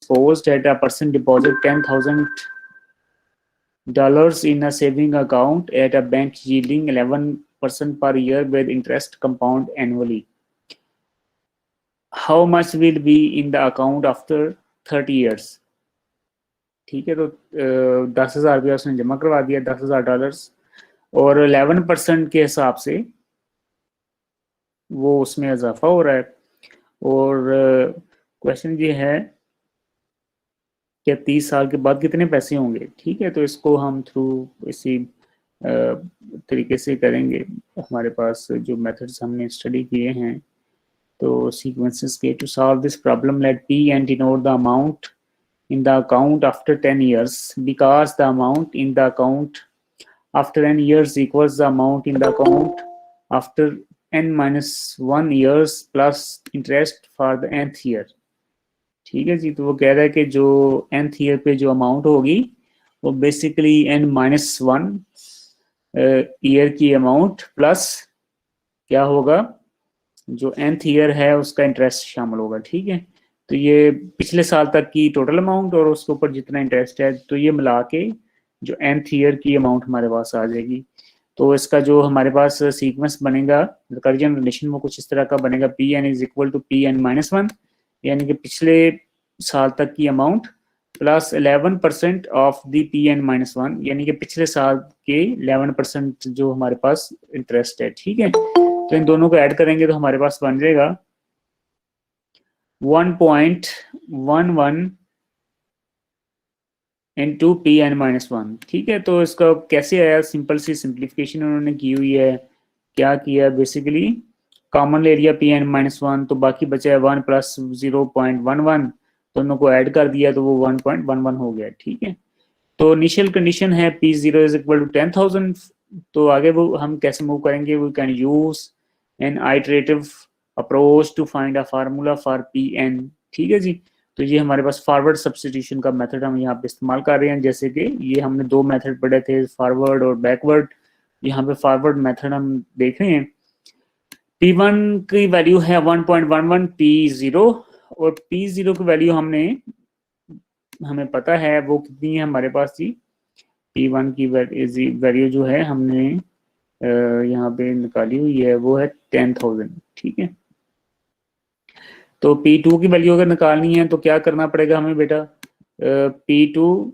disposed at a person deposit $10,000 in a saving account at a bank yielding 11% per year with interest compound annually. How much will be in the account after 30 years? ठीक है, तो 10,000 रुपया उसने जमा करवा दिया, $10,000, और 11% के हिसाब से वो उसमें इजाफा हो रहा है। और क्वेश्चन ये है कि 30 साल के बाद कितने पैसे होंगे। ठीक है, तो इसको हम थ्रू इसी तरीके से करेंगे। हमारे पास जो मेथड्स हमने स्टडी किए हैं, तो सीक्वेंसेस के to solve this problem let P and denote the amount in the account after 10 years because the amount in the account after n years equals the amount in the account after n minus 1 years plus interest for the nth year। ठीक है जी, तो वो कह रहा है कि जो nth ईयर पे जो अमाउंट होगी वो बेसिकली n माइनस 1 ईयर की अमाउंट प्लस क्या होगा, जो nth ईयर है उसका इंटरेस्ट शामिल होगा। ठीक है, तो ये पिछले साल तक की टोटल अमाउंट और उसके ऊपर जितना इंटरेस्ट है, तो ये मिला के जो nth ईयर की अमाउंट हमारे पास आ जाएगी। तो इसका जो हमारे पास सीक्वेंस बनेगा रिकर्जन रिलेशन वो कुछ इस तरह का बनेगा, P N is equal to P N minus 1, यानी कि पिछले साल तक की amount plus 11% of the P N minus 1, यानी कि पिछले साल के 11% जो हमारे पास इंटरेस्ट है। ठीक है, तो इन दोनों को ऐड करेंगे तो हमारे पास बन जाएगा 1.11 इंटू पी एन माइनस 1। ठीक है, तो इसका कैसे आया, सिंपल सी सिंप्लीफिकेशन उन्होंने की हुई है। क्या किया, basically common area P N minus 1, तो बाकी बचा है 1 प्लस 0.11, दोनों को ऐड कर दिया तो वो 1.11 हो गया। ठीक है, तो इनिशियल कंडीशन है P zero is equal to 10,000। तो आगे वो हम कैसे मूव करेंगे, we can use an iterative approach to find a formula for P N. ठीक है जी, तो ये हमारे पास फॉरवर्ड सब्स्टिट्यूशन का मेथड हम यहाँ पे इस्तेमाल कर रहे हैं। जैसे कि ये हमने दो मेथड पढ़े थे, फॉरवर्ड और बैकवर्ड। यहाँ पे फॉरवर्ड मेथड हम देख रहे हैं, P1 की वैल्यू है 1.11 P0, और P0 की वैल्यू हमें पता है वो कितनी है हमारे पास जी। P1 की वैल्यू जो है हमने यहाँ पे निकाली हुई है वो है 10,000। ठीक है, तो P2 की वैल्यू अगर निकालनी है तो क्या करना पड़ेगा हमें बेटा, P2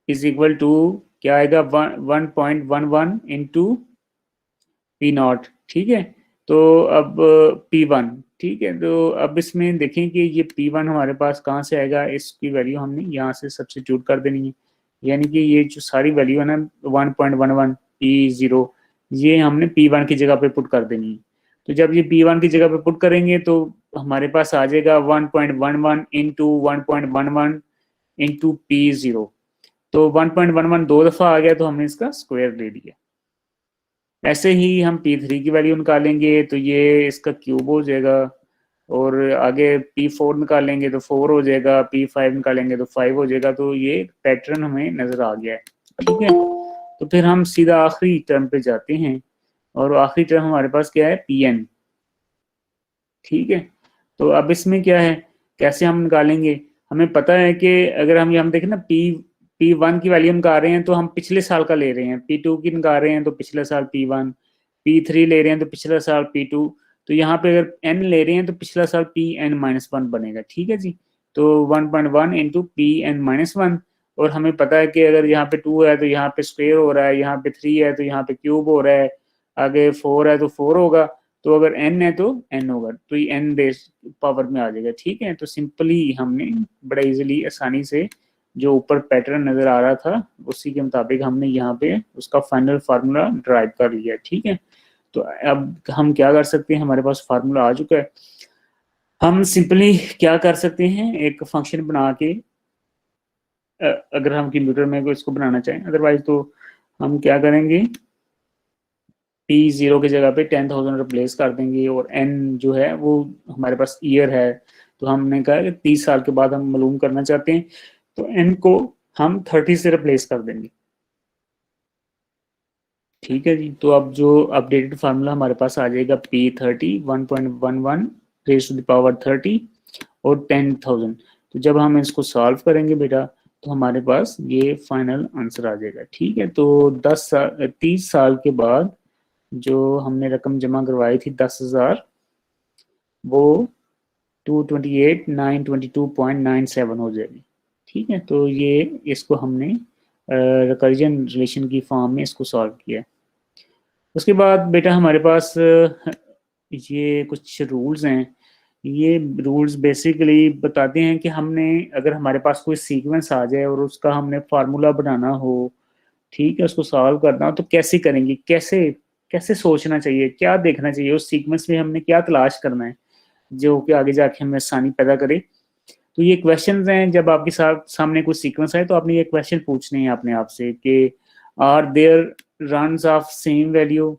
इज इक्वल टू क्या आएगा, 1.11 इंटू P0। ठीक है, तो अब P1, ठीक है, तो अब इसमें देखें कि ये P1 हमारे पास कहाँ से आएगा, इसकी वैल्यू हमने यहाँ से सब्स्टिट्यूट कर देनी है। यानी कि ये जो सारी वैल्यू है ना 1.11 P0, ये हमने P1 की जगह पे पुट कर देनी है। तो जब ये P1 की जगह पे पुट करेंगे तो हमारे पास आ जाएगा 1.11 इंटू 1.11 इंटू P0। तो 1.11 दो दफ़ा आ गया तो हमने इसका स्क्वायर ले लिया। ऐसे ही हम P3 की वैल्यू निकालेंगे तो ये इसका क्यूब हो जाएगा, और आगे P4 निकालेंगे तो 4 हो जाएगा, P5 निकालेंगे तो 5 हो जाएगा। तो ये पैटर्न हमें नजर आ गया है। ठीक है, तो फिर हम सीधा आखिरी टर्म पे जाते हैं, और आखिरी टर्म हमारे पास क्या है, Pn। ठीक है, तो अब इसमें क्या है, कैसे हम निकालेंगे, हमें पता है कि अगर हम देखें ना, P1 की वैल्यू निकाल रहे हैं तो हम पिछले साल का ले रहे हैं, P2 की निकाल रहे हैं तो पिछले साल P1, P3 ले रहे हैं तो पिछला साल P2, तो यहाँ पे अगर n ले रहे हैं तो पिछला साल Pn-1 बनेगा। ठीक है जी, तो 1.1 इंटू Pn-1, और हमें पता है कि अगर यहाँ पे 2 है तो यहाँ पे स्क्वायर हो रहा है, यहाँ पे 3 है तो यहाँ पे क्यूब हो रहा है, आगे 4 है तो 4 होगा, तो अगर n है तो n होगा, तो ये n बेस पावर में आ जाएगा। ठीक है, तो सिंपली हमने बड़ा इजीली आसानी से जो ऊपर पैटर्न नजर आ रहा था उसी के मुताबिक हमने यहाँ पे उसका फाइनल फार्मूला ड्राइव कर लिया। ठीक है, तो अब हम क्या कर सकते हैं, हमारे पास फार्मूला आ चुका है। हम सिंपली क्या कर सकते हैं, एक फंक्शन बना के, अगर हम कंप्यूटर में इसको बनाना चाहें, अदरवाइज तो हम क्या करेंगे, P0 की जगह पे 10,000 रिप्लेस कर देंगे, और n जो है वो हमारे पास ईयर है, तो हमने कहा कि 30 साल के बाद हम मालूम करना चाहते हैं, तो n को हम 30 से रिप्लेस कर देंगे। ठीक है जी, तो अब जो अपडेटेड फार्मूला हमारे पास आ जाएगा P30 1.11 rays to the power 30 और 10,000। तो जब हम इसको सॉल्व करेंगे बेटा तो हमारे पास ये फाइनल आंसर आ जाएगा। ठीक है, तो 30 साल के बाद जो हमने रकम जमा करवाई थी 10,000, वो 228,922.97 हो जाएगी। ठीक है, तो ये इसको हमने रिकर्जन रिलेशन की फॉर्म में इसको सॉल्व किया। उसके बाद बेटा हमारे पास ये कुछ रूल्स हैं। ये रूल्स बेसिकली बताते हैं कि हमने अगर हमारे पास कोई सीक्वेंस आ जाए और उसका हमने फार्मूला बनाना हो, ठीक है, उसको सॉल्व करना हो तो कैसे करेंगे, कैसे कैसे सोचना चाहिए, क्या देखना चाहिए, उस सीक्वेंस में हमने क्या तलाश करना है जो कि आगे जाके हमें आसानी पैदा करे। तो ये क्वेश्चंस हैं, जब आपके साथ सामने कोई सीक्वेंस है तो आपने ये क्वेश्चन पूछने हैं अपने आप से कि are there runs of same value,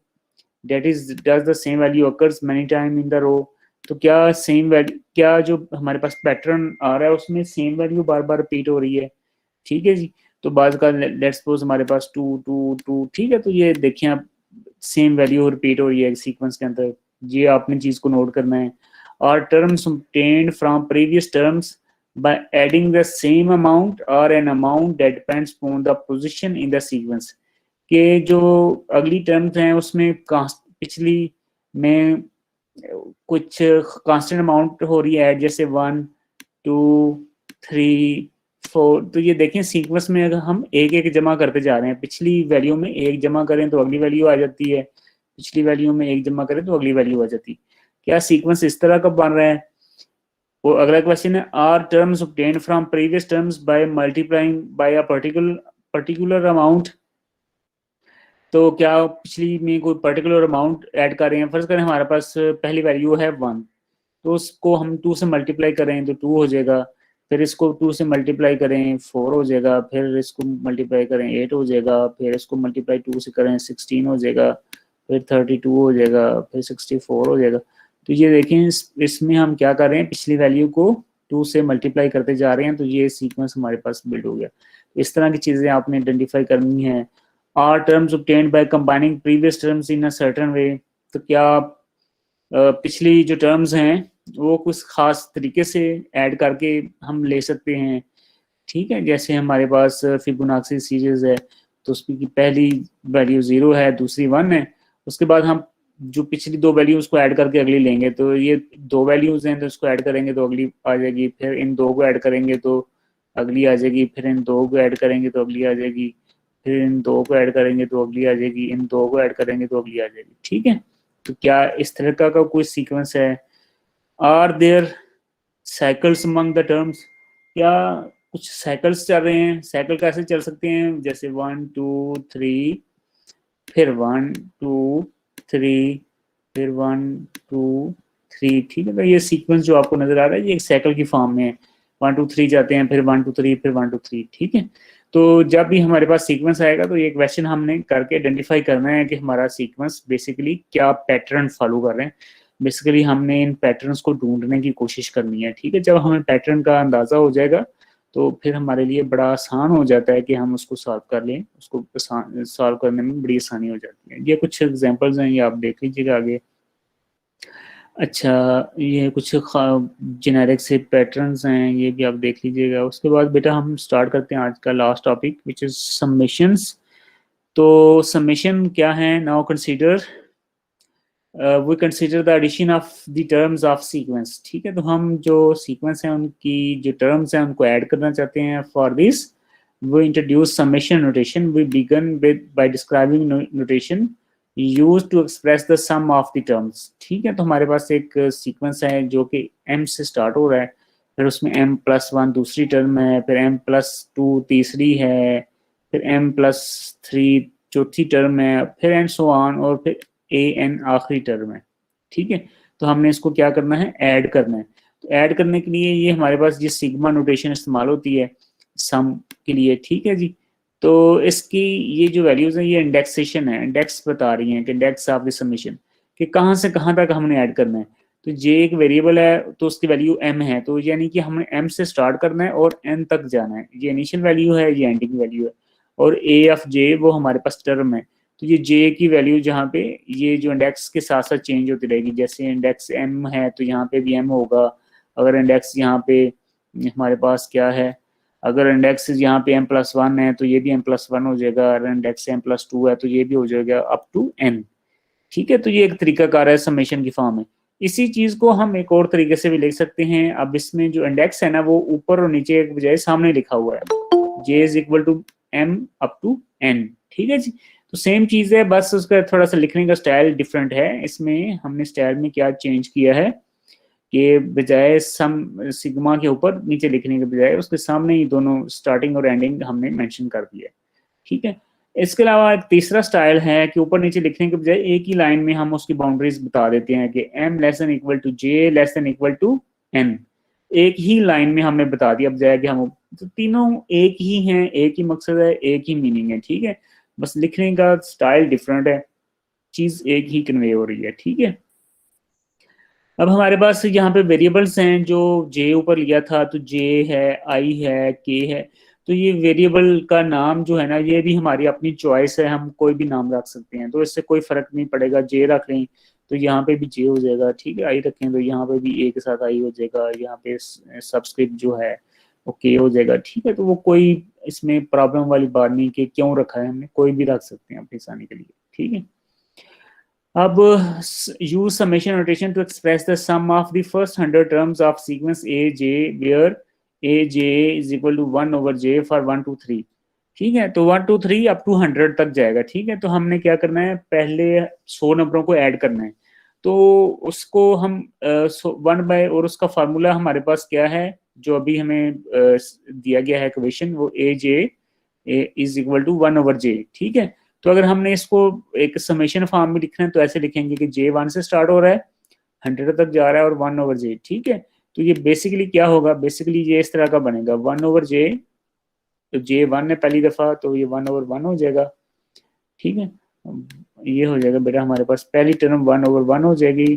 that is does the same value occurs many time in the row। तो क्या सेम वैल्यू, क्या जो हमारे पास पैटर्न आ रहा है उसमें सेम वैल्यू बार बार रिपीट हो रही है। ठीक है जी, तो बाद का लेट्स सपोज हमारे पास 2 2 2, ठीक है, तो ये देखिए आप सेम वैल्यू रिपीट हो रही है सीक्वेंस के अंदर, ये आपने चीज को नोट करना है। और terms obtained from previous terms by adding the same amount or an amount that depends upon the position in the sequence। कि जो अगली टर्म्स हैं उसमें पिछली में कुछ कांस्टेंट अमाउंट हो रही है, जैसे 1 2 3 4। तो ये देखें सीक्वेंस में अगर हम एक एक जमा करते जा रहे हैं, पिछली वैल्यू में एक जमा करें तो अगली वैल्यू आ जाती है, पिछली वैल्यू में एक जमा करें तो अगली वैल्यू आ जाती है। क्या सीक्वेंस इस तरह का बन रहा है? वो अगला क्वेश्चन है, are terms obtained from previous terms by multiplying by a particular amount. तो क्या पिछली में कोई पर्टिकुलर अमाउंट ऐड कर रहे हैं? फर्ज करें हमारे पास पहली वैल्यू है 1, तो उसको हम 2 से मल्टीप्लाई करें तो 2 हो जाएगा, फिर इसको 2 से मल्टीप्लाई करें 4 हो जाएगा, फिर इसको मल्टीप्लाई करें 8 हो जाएगा, फिर इसको मल्टीप्लाई 2 से करें 16 हो जाएगा, फिर 32 हो जाएगा, फिर 64 हो जाएगा। तो ये देखें इसमें हम क्या कर रहे हैं, पिछली वैल्यू को 2 से मल्टीप्लाई करते जा रहे हैं, तो ये सीक्वेंस हमारे पास बिल्ड हो गया। इस तरह की चीज़ें आपने आइडेंटिफाई करनी है। Are terms obtained by combining previous terms in a certain way। तो क्या पिछली जो टर्म्स हैं वो कुछ खास तरीके से ऐड करके हम ले सकते हैं। ठीक है, जैसे हमारे पास फिबोनाची सीरीज है तो उसकी पहली वैल्यू 0 है, दूसरी 1 है, उसके बाद हम जो पिछली 2 वैल्यू उसको ऐड करके अगली लेंगे, तो ये 2 वैल्यूज हैं तो उसको ऐड करेंगे तो अगली आ जाएगी, फिर इन 2 को ऐड करेंगे तो अगली आ जाएगी, फिर इन 2 को ऐड करेंगे तो अगली आ जाएगी, फिर इन 2 को ऐड करेंगे तो अगली आ जाएगी, इन 2 को ऐड करेंगे तो अगली आ जाएगी। ठीक है, तो क्या इस तरह का कोई सीक्वेंस है? Are there cycles among the terms? क्या कुछ साइकिल्स चल रहे हैं? साइकिल कैसे चल सकते हैं? जैसे 1 2 3, फिर 1 2 3, फिर 1 2 3। ठीक है, तो ये सीक्वेंस जो आपको नजर आ रहा है ये एक साइकिल की फॉर्म में है, 1 2 3 जाते हैं, फिर 1 2 3, फिर 1 2 3। ठीक है, तो जब भी हमारे पास सीक्वेंस आएगा तो ये क्वेश्चन हमने करके आइडेंटिफाई करना है कि हमारा सीक्वेंस बेसिकली क्या पैटर्न फॉलो कर रहे हैं। बेसिकली हमने इन पैटर्न्स को ढूंढने की कोशिश करनी है। ठीक है, जब हमें पैटर्न का अंदाजा हो जाएगा तो फिर हमारे लिए बड़ा आसान हो जाता है कि हम उसको सॉल्व कर लें, उसको सॉल्व करने में बड़ी आसानी हो जाती है। ये कुछ एग्जांपल्स हैं, ये आप देख लीजिएगा आगे। अच्छा, ये कुछ जेनेरिक से पैटर्न्स हैं, ये भी आप देख लीजिएगा। उसके बाद बेटा हम स्टार्ट करते हैं आज का last topic which is summations. तो समेशन क्या है? Now consider we consider the addition of the terms of sequence. ठीक है, तो हम जो सीक्वेंस है उनकी जो टर्म्स हैं उनको ऐड करना चाहते हैं। For this we introduce summation notation. We begin with by describing notation use to express the sum of the terms. ठीक है, तो हमारे पास एक सीक्वेंस है जो कि m से स्टार्ट हो रहा है, फिर उसमें m+1 दूसरी टर्म है, फिर m+2 तीसरी है, फिर m+3 चौथी टर्म है, फिर एंड सो ऑन, और फिर an आखिरी टर्म है। ठीक है, तो हमने इसको क्या करना है? ऐड करना है। तो ऐड करने के लिए ये हमारे पास ये सिग्मा नोटेशन इस्तेमाल होती है सम के लिए। ठीक है जी, तो इसकी ये जो वैल्यूज हैं ये इंडेक्सेशन है, इंडेक्स बता रही हैं कि इंडेक्स ऑफ द समेशन कि कहाँ से कहाँ तक हमने ऐड करना है। तो j एक वेरिएबल है तो उसकी वैल्यू m है, तो यानी कि हमने m से स्टार्ट करना है और n तक जाना है। ये इनिशियल वैल्यू है, ये एंडिंग वैल्यू है, और a ऑफ j वो हमारे पास टर्म है। तो ये j की वैल्यू जहाँ पे ये जो इंडेक्स के साथ साथ चेंज होती रहेगी, जैसे इंडेक्स m है तो यहाँ पे भी m होगा, अगर इंडेक्स यहाँ पे हमारे पास क्या है, अगर इंडेक्स यहाँ पे m+1 है तो ये भी m+1 हो जाएगा, अगर इंडेक्स m+2 है तो ये भी हो जाएगा अप टू n। ठीक है, तो ये एक तरीकाकार है, समेशन की फॉर्म है। इसी चीज को हम एक और तरीके से भी लिख सकते हैं। अब इसमें जो इंडेक्स है ना वो ऊपर और नीचे एक बजाय सामने लिखा हुआ है, j is equal to m up to n। ठीक है जी, तो सेम चीज है, बस उसका थोड़ा सा लिखने का स्टाइल डिफरेंट है। इसमें हमने स्टाइल में क्या चेंज किया है कि बजाय सम सिग्मा के ऊपर नीचे लिखने के बजाय उसके सामने ही दोनों स्टार्टिंग और एंडिंग हमने मेंशन कर दिया। ठीक है, इसके अलावा एक तीसरा स्टाइल है कि ऊपर नीचे लिखने के बजाय एक ही लाइन में हम उसकी बाउंड्रीज बता देते हैं कि m less than equal to j less than equal to n। एक ही लाइन में हमने बता दिया, बजाय कि हम तो तीनों एक ही हैं, एक ही मकसद है, एक ही मीनिंग है। ठीक है, बस लिखने का स्टाइल डिफरेंट है, चीज एक ही कन्वे हो रही है। ठीक है, अब हमारे पास यहाँ पे वेरिएबल्स हैं, जो j ऊपर लिया था तो j है, i है, k है। तो ये वेरिएबल का नाम जो है ना, ये भी हमारी अपनी चॉइस है, हम कोई भी नाम रख सकते हैं, तो इससे कोई फर्क नहीं पड़ेगा। j रख लें तो यहाँ पे भी j हो जाएगा, ठीक है। i रखें तो यहाँ पे भी a के साथ i हो जाएगा, यहाँ पे सबस्क्रिप्ट जो है वो k हो जाएगा। ठीक है, तो वो कोई इसमें प्रॉब्लम वाली बात नहीं कि क्यों रखा है हमने, कोई भी रख सकते हैं अपनी आसानी के लिए। ठीक है, अब use summation notation to express the sum of the first 100 terms of sequence aj where aj is equal to 1 over j for 1 2 3। ठीक है, तो 1 2 3 अप टू 100 तक जाएगा। ठीक है, तो हमने क्या करना है, पहले 100 नंबरों को ऐड करना है, तो उसको हम 1 और उसका फार्मूला हमारे पास क्या है जो अभी हमें दिया गया है इक्वेशन, वो A J is equal to 1 over j। ठीक है, तो अगर हमने इसको एक समेशन फॉर्म में लिखना है तो ऐसे लिखेंगे कि j 1 से स्टार्ट हो रहा है, 100 तक जा रहा है और 1 over j। ठीक है, तो ये बेसिकली क्या होगा, बेसिकली ये इस तरह का बनेगा 1 over j, तो j 1 है पहली दफा तो ये 1 over 1 हो जाएगा। ठीक है, ये हो जाएगा बेटा हमारे पास पहली टर्म 1 over 1 हो जाएगी,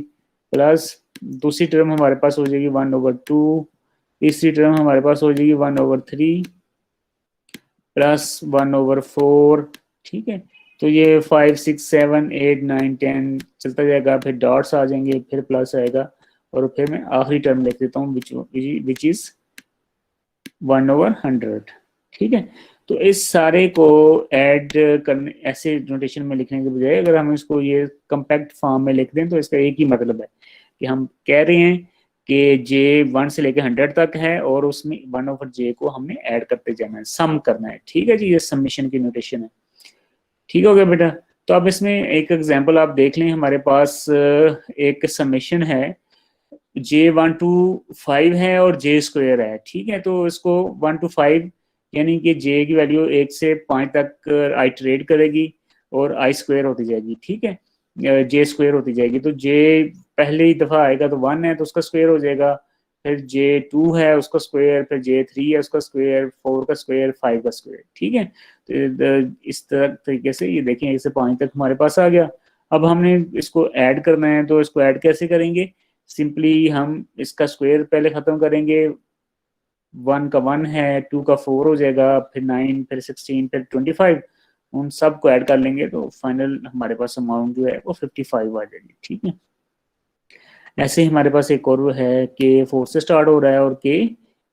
प्लस दूसरी टर्म हमारे पास हो जाएगी 1 over 2, तीसरी टर्म हमारे पास हो जाएगी 1 over 3 प्लस 1 over 4। ठीक है, तो ये 5 6 7 8 9 10 चलता जाएगा, फिर डॉट्स आ जाएंगे, फिर प्लस आएगा, और फिर मैं आखिरी टर्म लिख देता हूँ विच इज 1 over 100। ठीक है, तो इस सारे को ऐड करने ऐसे नोटेशन में लिखने के बजाय अगर हम इसको ये कंपैक्ट फॉर्म में लिख दें तो इसका एक ही मतलब है कि हम कह रहे हैं कि j 1 से लेकर 100 तक है और उसमें 1 over j को हमने ऐड करते जाना है, सम करना है। ठीक है जी, ये समेशन की नोटेशन है। ठीक हो गया बेटा, तो अब इसमें एक एग्जांपल आप देख लें, हमारे पास एक समेशन है, j 1 to 5 है और j स्क्वायर है। ठीक है, तो इसको 1 to 5 यानी कि j की वैल्यू 1 से 5 तक आइटरेट करेगी और i स्क्वायर होती जाएगी। ठीक है, j स्क्वायर होती जाएगी, तो j पहली दफा आएगा तो 1 है तो उसका स्क्वायर हो जाएगा, फिर j2 है उसका स्क्वायर, फिर j3 है उसका स्क्वायर, 4 का स्क्वायर, 5 का स्क्वायर। ठीक है, तो इस तरीके से ये देखें 1 से 5 तक हमारे पास आ गया। अब हमने इसको ऐड करना है, तो इसको ऐड कैसे करेंगे, सिंपली हम इसका स्क्वायर पहले खत्म करेंगे, 1 का 1 है, 2 का 4 हो जाएगा, फिर 9, फिर 16, फिर 25, उन सब को ऐड कर लेंगे तो फाइनल हमारे पास अमाउंट जो है वो 55 आ जाएगी। ठीक है, ऐसे ही हमारे पास एक और है के 4 से स्टार्ट हो रहा है और के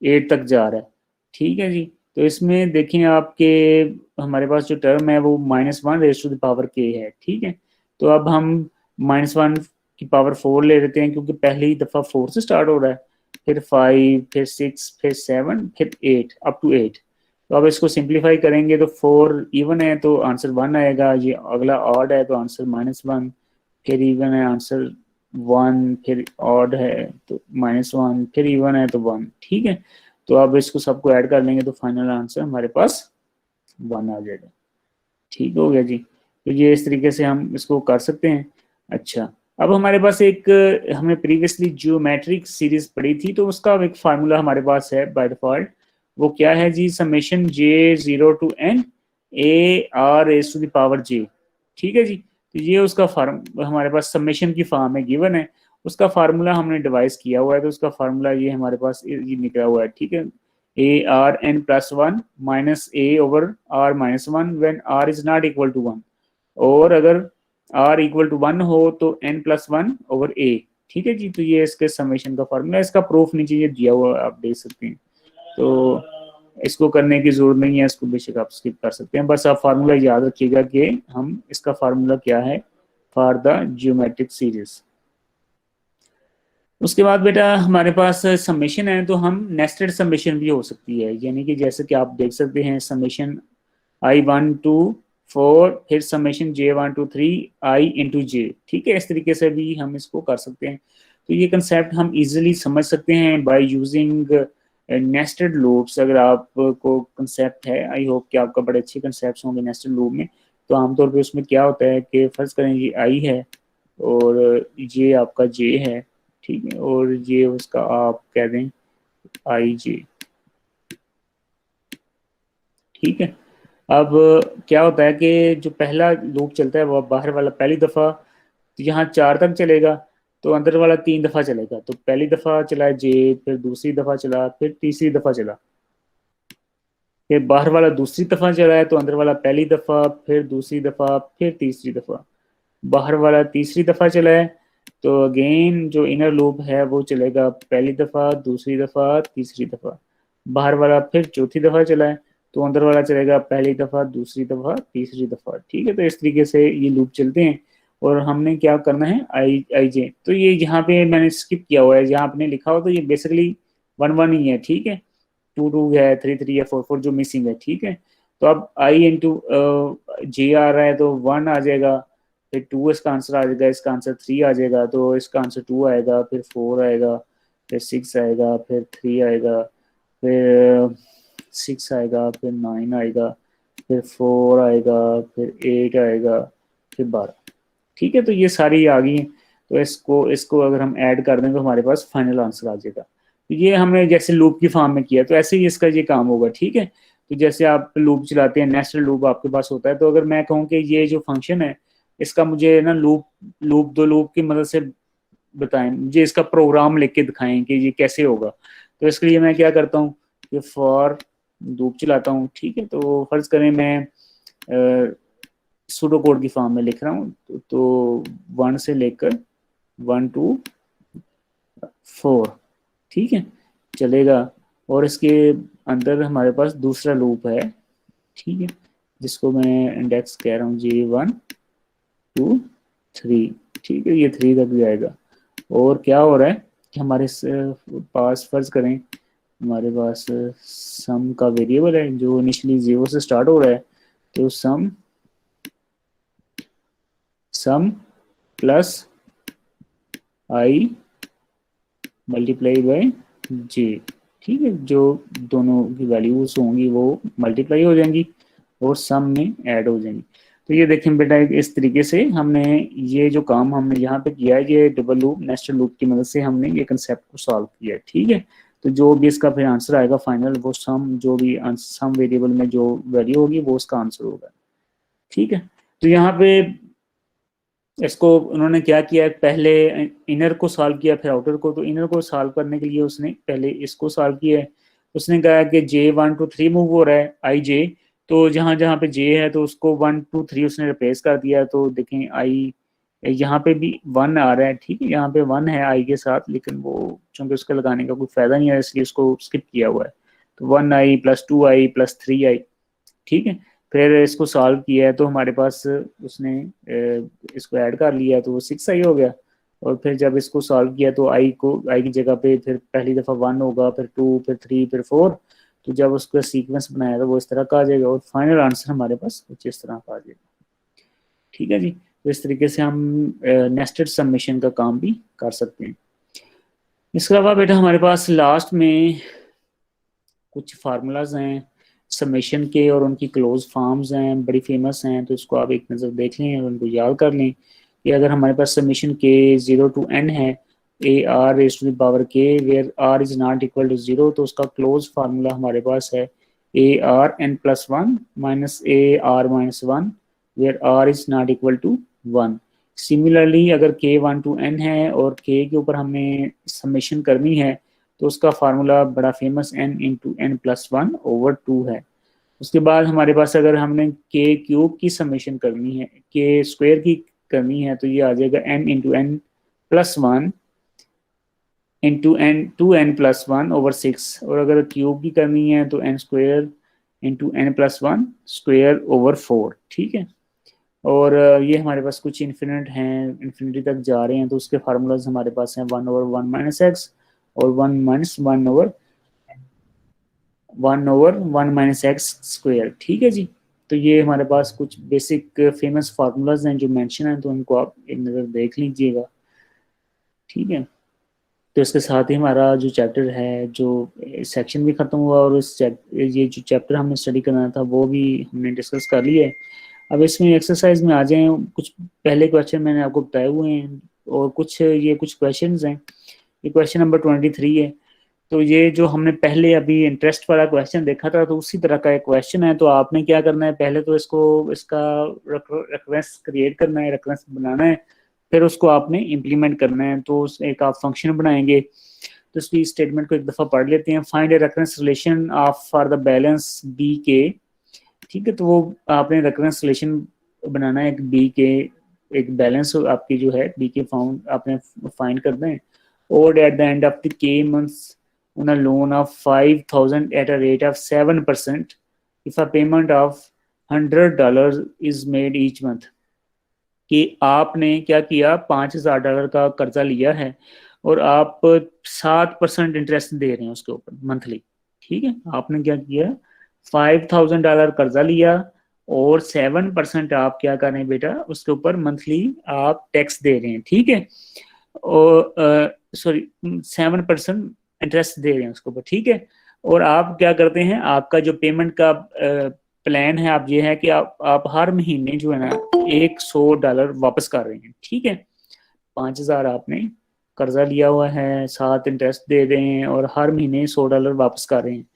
8 तक जा रहा है। ठीक है जी, तो इसमें देखें आपके हमारे पास जो टर्म है वो -1 raise to the power k है। ठीक है, तो अब हम -1 की पावर 4 ले लेते हैं क्योंकि पहली दफ़ा 4 से स्टार्ट हो रहा है, फिर 5, फिर 6, फिर 7, फिर 8 अप टू 8। तो अब इसको सिंप्लीफाई करेंगे तो 4 इवन है तो आंसर 1 आएगा, ये अगला ऑड है तो आंसर -1, फिर इवन है आंसर 1, फिर ऑड है तो -1, फिर इवन है तो 1। ठीक है, तो अब इसको सबको ऐड कर लेंगे तो फाइनल आंसर हमारे पास 1 आ जाएगा। ठीक हो गया जी, तो ये इस तरीके से हम इसको कर सकते हैं। अच्छा, अब हमारे पास एक हमने प्रीवियसली ज्योमेट्रिक सीरीज पढ़ी थी तो उसका एक फार्मूला हमारे पास है बाय डिफॉल्ट, वो क्या है जी, summation j0 to n a r raised to the power j। ठीक है जी, तो ये उसका फार्म हमारे पास समेशन की फॉर्म है, गिवन है, उसका फार्मूला हमने डिवाइस किया हुआ है, तो उसका फार्मूला ये हमारे पास ये निकला हुआ है। ठीक है, a r n plus 1 minus a over r minus 1 when r is not equal to 1, और अगर r इक्वल टू 1 हो तो n प्लस 1 ओवर a। ठीक है जी, तो ये इसके समेशन का फार्मूला, इसका प्रूफ नीचे ये दिया हुआ आप देख सकते हैं। तो इसको करने की जरूरत नहीं है, इसको बेशक आप स्किप कर सकते हैं। बस आप फार्मूला याद रखिएगा कि हम इसका फार्मूला क्या है फॉर द जियोमेट्रिक सीरीज। उसके बाद बेटा हमारे पास समेशन है, तो हम नेस्टेड समेशन भी हो सकती है, यानी कि जैसे कि आप देख सकते हैं समेशन I1 to 4 फिर summation J1 to 3 I into J, ठीक है। इस तरीके से भी हम इसको कर सकते हैं। तो ये कंसेप्ट हम इजीली समझ सकते हैं बाय यूजिंग नेस्टेड लूप्स। अगर आपको कंसेप्ट है, आई होप कि आपका बड़े अच्छे कंसेप्ट होंगे नेस्टेड लूप में। तो आमतौर पे उसमें क्या होता है कि फर्ज करें ये आई है और ये आपका जे है, ठीक है, और ये उसका आप कह दें आई जे, ठीक है। अब क्या होता है कि जो पहला लूप चलता है वो बाहर वाला पहली दफ़ा तो यहाँ 4 तक चलेगा, तो अंदर वाला 3 दफ़ा चलेगा। तो पहली दफ़ा चला जे, फिर दूसरी दफ़ा चला, फिर तीसरी दफ़ा चला, फिर बाहर वाला दूसरी दफ़ा चला है, तो अंदर वाला पहली दफ़ा, फिर दूसरी दफ़ा, फिर तीसरी दफ़ा। बाहर वाला तीसरी दफ़ा चला है, तो अगेन जो इनर लूप है वो चलेगा पहली दफ़ा, दूसरी दफ़ा, तीसरी दफ़ा। बाहर वाला फिर चौथी दफ़ा चला है, तो अंदर वाला चलेगा पहली दफ़ा, दूसरी दफ़ा, तीसरी दफ़ा, ठीक है। तो इस तरीके से ये लूप चलते हैं। और हमने क्या करना है आई आई जे, तो ये यहाँ पे मैंने स्किप किया हुआ है, जहाँ आपने लिखा हो तो ये बेसिकली 1 1 ही है, ठीक है। 2 2 है, 3 3 है, 4 4 जो मिसिंग है, ठीक है। तो अब आई इंटू जे आ रहा है तो 1 आ जाएगा, फिर 2 इसका आंसर आ जाएगा, इसका आंसर 3 आ जाएगा, तो इसका आंसर 2 आएगा, फिर 4 आएगा, फिर 6 आएगा, फिर 3 आएगा, फिर 6 आएगा, फिर 9 आएगा, फिर 4 आएगा, फिर 8 आएगा, फिर 12, ठीक है। तो ये सारी आ गई हैं। तो इसको इसको अगर हम ऐड कर दें तो हमारे पास फाइनल आंसर आ जाएगा। तो ये हमने जैसे लूप की फॉर्म में किया, तो ऐसे ही इसका ये काम होगा, ठीक है। तो जैसे आप लूप चलाते हैं, नेस्टेड लूप आपके पास होता है, तो अगर मैं कहूँ कि ये जो फंक्शन है इसका मुझे ना लूप लूप दो लूप की मदद से बताएं, मुझे इसका प्रोग्राम लिख के दिखाएं कि ये कैसे होगा। तो इसके लिए मैं क्या करता हूँ कि फॉर लूप चलाता हूँ, ठीक है। तो फर्ज करें मैं सूडो कोड की फॉर्म में लिख रहा हूँ, तो 1 से लेकर 1 to 4, ठीक है, चलेगा। और इसके अंदर हमारे पास दूसरा लूप है, ठीक है, जिसको मैं इंडेक्स कह रहा हूँ J1 to 3, ठीक है, ये 3 तक भी आएगा। और क्या हो रहा है कि हमारे पास फर्ज करें हमारे पास सम का वेरिएबल है जो इनिशियली 0 से स्टार्ट हो रहा है, तो सम plus I multiply by J, ठीक है। जो दोनों की वैल्यूज होंगी वो मल्टीप्लाई हो जाएंगी और सम में ऐड हो जाएंगी। तो ये देखें बेटा इस तरीके से हमने ये जो काम हमने यहाँ पे किया है, ये डबल लूप नेस्टेड लूप की मदद से हमने ये कंसेप्ट को सॉल्व किया है, ठीक है। तो जो भी इसका फिर आंसर आएगा फाइनल, वो सम जो भी सम वेरिएबल में जो वैल्यू होगी वो उसका आंसर होगा, ठीक है। तो यहाँ पे इसको उन्होंने क्या किया है, पहले इनर को सॉल्व किया फिर आउटर को। तो इनर को सॉल्व करने के लिए उसने पहले इसको सॉल्व किया है। उसने कहा कि J1 to 3 मूव हो रहा है आई जे, तो जहां जहां पे जे है तो उसको 1 2 3 उसने रिप्लेस कर दिया। तो देखें आई यहाँ पे भी 1 आ रहा है, ठीक है, यहाँ पे 1 है आई के साथ, लेकिन वो चूंकि उसका लगाने का कोई फायदा नहीं है इसलिए उसको स्किप किया हुआ है। तो 1 आई प्लस 2 आई प्लस 3 आई, ठीक है। फिर इसको सॉल्व किया है तो हमारे पास उसने इसको ऐड कर लिया तो वो 6 आई हो गया। और फिर जब इसको सॉल्व किया तो आई की जगह पे फिर पहली दफ़ा 1 होगा, फिर 2, फिर 3, फिर 4। तो जब उसका सीक्वेंस बनाया तो वो इस तरह का आ जाएगा और फाइनल आंसर हमारे पास कुछ इस तरह का आ जाएगा, ठीक है जी। तो इस तरीके से हम नेस्टेड सबमिशन का काम भी कर सकते हैं। इसके अलावा बेटा हमारे पास लास्ट में कुछ फार्मूलाज हैं समेशन के और उनकी क्लोज फॉर्म्स हैं, बड़ी फेमस हैं, तो इसको आप एक नज़र देख लें और उनको याद कर लें कि अगर हमारे पास समेशन के 0 to n है A R raise to the power K where R is not equal to 0, तो उसका क्लोज फार्मूला हमारे पास है A R N plus 1 minus A R minus 1 where R is not equal to 1। Similarly अगर K 1 to n है और के के ऊपर हमें समेशन करनी है तो उसका फार्मूला बड़ा famous n into N plus 1/2 है। उसके बाद हमारे पास अगर हमने के क्यूब की समेशन करनी है, के स्क्वायर की करनी है, तो ये आ जाएगा n into N plus 1 into N two N plus one over six, और अगर क्यूब की करनी है तो N square into N plus one square over four. ठीक है, और ये हमारे पास कुछ इन्फिनिट हैं, इन्फिनिटी तक जा रहे हैं, तो उसके फार्मूलाज हमारे पास हैं one over one minus X और one over one minus X square. ठीक है जी, तो ये हमारे पास कुछ बेसिक फेमस फार्मूलाज हैं जो मेंशन हैं, तो उनको आप एक नज़र देख लीजिएगा। ठीक है, तो इसके साथ ही हमारा जो चैप्टर है, जो सेक्शन भी ख़त्म हुआ, और ये जो चैप्टर हमने स्टडी करना था वो भी हमने डिस्कस कर लिया है। अब इसमें एक्सरसाइज में आ जाएं, कुछ पहले क्वेश्चन मैंने आपको बताए हुए हैं, और कुछ क्वेश्चंस हैं। ये क्वेश्चन नंबर 23 है। तो ये जो हमने पहले अभी इंटरेस्ट वाला क्वेश्चन देखा था, तो उसी तरह का एक क्वेश्चन है। तो आपने क्या करना है, पहले तो इसका रेफरेंस क्रिएट करना है, रेफरेंस बनाना है, फिर उसको आपने इम्प्लीमेंट करना है। तो एक आप फंक्शन बनाएंगे, तो इसकी स्टेटमेंट को एक दफ़ा पढ़ लेते हैं। Find a reference relation of for the balance B K. ठीक है, तो वो आपने रेफरेंस रिलेशन बनाना है एक बी के, एक बैलेंस आपकी जो है बी के फाउंड आपने फाइंड करना है। और at the end of the के months on a loan of 5,000 at a rate of 7% if a payment of $100 is made each month। कि आपने क्या किया, $5,000 का कर्जा लिया है और आप 7% इंटरेस्ट दे रहे हैं उसके ऊपर मंथली। ठीक है, आपने क्या किया, $5,000 कर्जा लिया और 7% आप क्या कर रहे हैं बेटा, उसके ऊपर मंथली आप टैक्स दे रहे हैं। ठीक है, और सॉरी 7% इंटरेस्ट दे रहे हैं उसके ऊपर। ठीक है, और आप क्या करते हैं, आपका जो पेमेंट का प्लान है आप ये है कि आप हर महीने जो है ना $100 वापस कर रहे हैं। ठीक है, 5,000 आपने कर्जा लिया हुआ है, 7 इंटरेस्ट दे रहे हैं और हर महीने $100 वापस कर रहे हैं।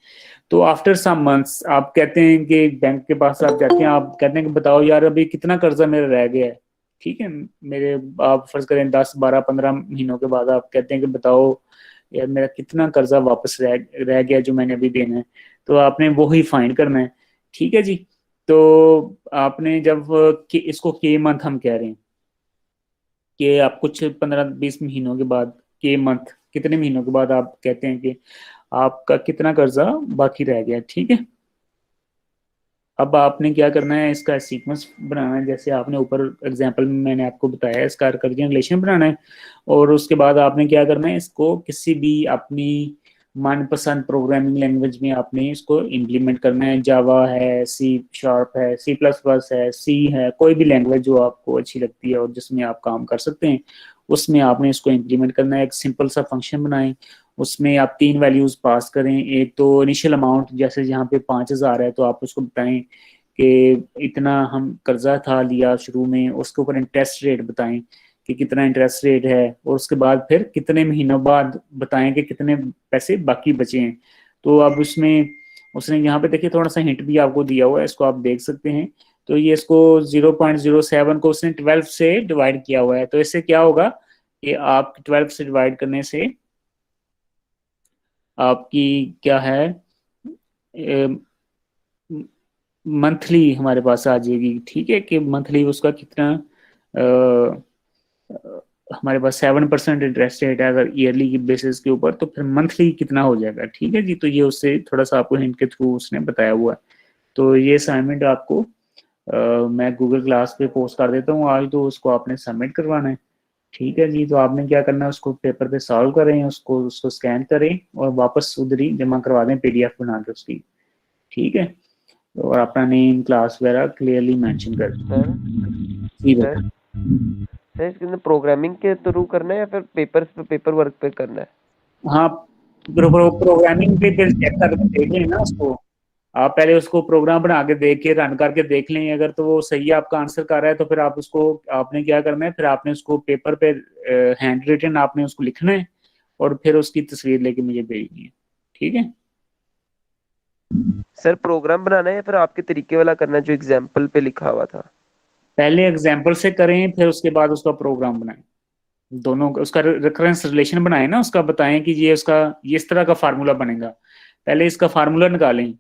तो आफ्टर सम मंथ्स आप कहते हैं कि बैंक के पास आप जाते हैं, आप कहते हैं कि बताओ यार अभी कितना कर्जा मेरा रह गया है। ठीक है, मेरे आप फर्ज करें 10 12 15 महीनों के बाद आप कहते हैं कि बताओ यार मेरा कितना कर्जा वापस रह गया जो मैंने अभी देना है। तो आपने वो ही फाइंड करना है। ठीक है जी, तो आपने जब इसको के मंथ हम कह रहे हैं कि आप कुछ 15-20 महीनों के बाद, के मंथ कितने महीनों के बाद आप कहते हैं कि आपका कितना कर्जा बाकी रह गया। ठीक है, अब आपने क्या करना है, इसका सीक्वेंस बनाना है, जैसे आपने ऊपर एग्जांपल में मैंने आपको बताया, इसका कर्जन रिलेशन बनाना है। और उसके बाद आपने क्या करना है, इसको किसी भी अपनी मनपसंद प्रोग्रामिंग लैंग्वेज में आपने इसको इम्प्लीमेंट करना है। जावा है, सी शार्प है, सी प्लस प्लस है, सी है, कोई भी लैंग्वेज जो आपको अच्छी लगती है और जिसमें आप काम कर सकते हैं, उसमें आपने इसको इम्प्लीमेंट करना है। एक सिंपल सा फंक्शन बनाएं, उसमें आप 3 वैल्यूज पास करें। एक तो इनिशियल अमाउंट, जैसे यहाँ पे 5,000 है तो आप उसको बताएं कि इतना हम कर्जा था लिया शुरू में, उसके ऊपर इंटरेस्ट रेट बताएं कि कितना इंटरेस्ट रेट है, और उसके बाद फिर कितने महीनों बाद बताएं कि कितने पैसे बाकी बचे हैं। तो अब उसमें उसने यहाँ पे देखिए थोड़ा सा हिंट भी आपको दिया हुआ है, इसको आप देख सकते हैं। तो ये इसको 0.07 को उसने 12 से डिवाइड किया हुआ है। तो इससे क्या होगा कि आप 12 से डिवाइड करने से आपकी क्या है, मंथली हमारे पास आ जाएगी। ठीक है, कि मंथली उसका कितना हमारे पास 7% इंटरेस्ट रेट है अगर ईयरली की बेसिस के ऊपर, तो फिर मंथली कितना हो जाएगा। ठीक है जी, तो ये उससे थोड़ा सा आपको हिंट के थ्रू उसने बताया हुआ है। तो ये असाइनमेंट आपको मैं गूगल क्लास पे पोस्ट कर देता हूँ आज, तो उसको आपने सबमिट करवाना है। ठीक है जी, तो आपने क्या करना है, उसको पेपर पे सॉल्व करें, उसको उसको स्कैन करें और वापस उधर ही जमा करवा दें पीडीएफ बना के उसकी। ठीक है, और अपना नेम क्लास वगैरह क्लियरली मेंशन कर जी सर सर इसके अंदर प्रोग्रामिंग के थ्रू करना है या फिर पेपर वर्क पे करना है? हाँ, प्रोग्रामिंग पे फिर चेक करके देख लें ना उसको। आप पहले उसको प्रोग्राम बना के देख के रन करके देख लें, अगर तो वो सही आपका आंसर कर रहा है तो फिर आप उसको, आपने क्या करना है, फिर आपने उसको पेपर पे हैंड रिटन आपने उसको लिखना है और फिर उसकी तस्वीर लेके मुझे भेजनी है। ठीक है, सर प्रोग्राम बनाना है या फिर आपके तरीके वाला करना है जो एग्जाम्पल पे लिखा हुआ था? पहले एग्जाम्पल से करें फिर उसके बाद उसका प्रोग्राम बनाएं, दोनों उसका रेफरेंस रिलेशन बनाएं ना, उसका बताएं कि ये उसका ये इस तरह का फार्मूला बनेगा। पहले इसका फार्मूला निकालें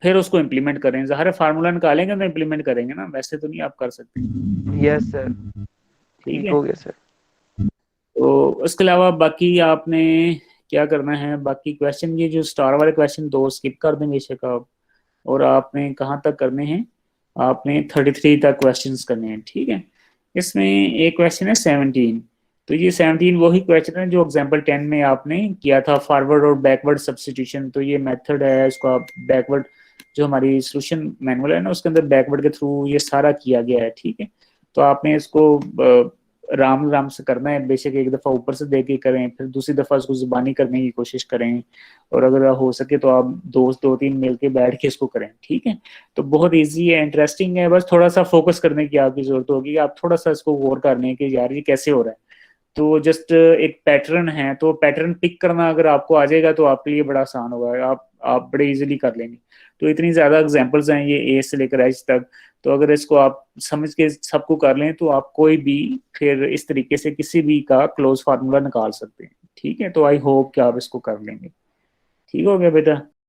फिर उसको इम्प्लीमेंट करें। ज़ाहिर फार्मूला निकालेंगे तो इम्प्लीमेंट करेंगे ना, वैसे तो नहीं आप कर सकते। यस सर, ठीक ठीक है, हो गया सर। तो उसके अलावा बाकी आपने क्या करना है, बाकी क्वेश्चन ये जो स्टार वाले क्वेश्चन दो स्किप कर दें बेशक आप। और आपने कहाँ तक करने हैं, आपने 33 तक क्वेश्चंस करने हैं, ठीक है। इसमें एक क्वेश्चन है 17। तो ये 17 वही क्वेश्चन है जो एग्जाम्पल 10 में आपने किया था, फॉरवर्ड और बैकवर्ड सब्स्टिट्यूशन। तो ये मेथड है, इसको आप बैकवर्ड, जो हमारी सोल्यूशन मैनुअल है ना उसके अंदर बैकवर्ड के थ्रू ये सारा किया गया है, ठीक है। तो आपने इसको राम राम से करना है, बेशक एक दफ़ा ऊपर से देख के करें, फिर दूसरी दफ़ा उसको जुबानी करने की कोशिश करें, और अगर हो सके तो आप दोस्त दो तीन मिल के बैठ के इसको करें, ठीक है। तो बहुत इजी है, इंटरेस्टिंग है, बस थोड़ा सा फोकस करने की आपकी जरूरत होगी, आप थोड़ा सा इसको गौर कर लें कि यार ये कैसे हो रहा है। तो जस्ट एक पैटर्न है, तो पैटर्न पिक करना अगर आपको आ जाएगा तो आपके लिए बड़ा आसान होगा, आप बड़े इजीली कर लेंगे। तो इतनी ज्यादा एग्जांपल्स हैं ये ए से लेकर एच तक। तो अगर इसको आप समझ के सबको कर लें तो आप कोई भी फिर इस तरीके से किसी भी का क्लोज फार्मूला निकाल सकते हैं, ठीक है। तो आई होप कि आप इसको कर लेंगे। ठीक हो गया बेटा।